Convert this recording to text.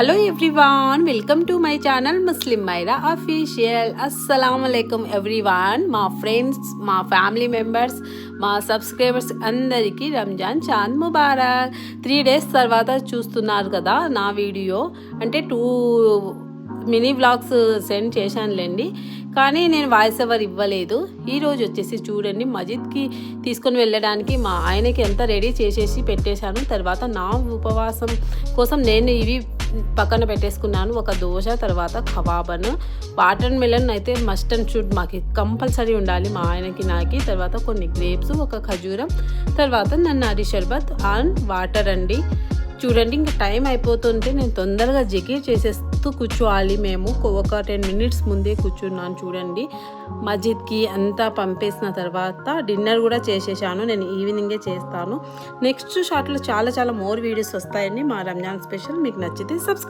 Hello everyone, welcome to my channel Muslim Maira official. అస్సలాము అలైకుం everyone. మా ఫ్రెండ్స్, మా ఫ్యామిలీ మెంబర్స్, మా సబ్స్క్రైబర్స్ అందరికీ రంజాన్ చాంద్ ముబారక్. 3 days తర్వాత చూస్తున్నారు కదా నా వీడియో. అంటే 2 మినీ వ్లాగ్స్ సెండ్ చేశానులేండి, కానీ నేను వాయిస్ ఓవర్ ఇవ్వలేదు. ఈరోజు వచ్చేసి చూడండి, మజిద్కి తీసుకొని వెళ్ళడానికి మా ఆయనకి ఎంత రెడీ చేసేసి పెట్టేశాను. తర్వాత నా ఉపవాసం కోసం నేను ఇవి పక్కన పెట్టేసుకున్నాను. ఒక దోశ, తర్వాత కబాబను, వాటర్ మెలన్ అయితే మస్ట్ అండ్ షుడ్ మాకు కంపల్సరీ ఉండాలి, మా ఆయనకి నాకి. తర్వాత కొన్ని గ్రేప్స్, ఒక ఖజూరం, తర్వాత నన్నారి షర్బత్ అండ్ వాటర్ అండి. చూడండి, ఇంకా టైం అయిపోతుంటే నేను తొందరగా జకీర్ చేసేస్తూ కూర్చోవాలి. మేము ఒక 10 minutes ముందే కూర్చున్నాను. చూడండి, మస్జిద్కి అంతా పంపేసిన తర్వాత డిన్నర్ కూడా చేసేసాను. నేను ఈవినింగే చేస్తాను. నెక్స్ట్ షార్ట్లో చాలా మోర్ వీడియోస్ వస్తాయండి, మా రంజాన్ స్పెషల్. మీకు నచ్చితే సబ్స్క్రైబ్.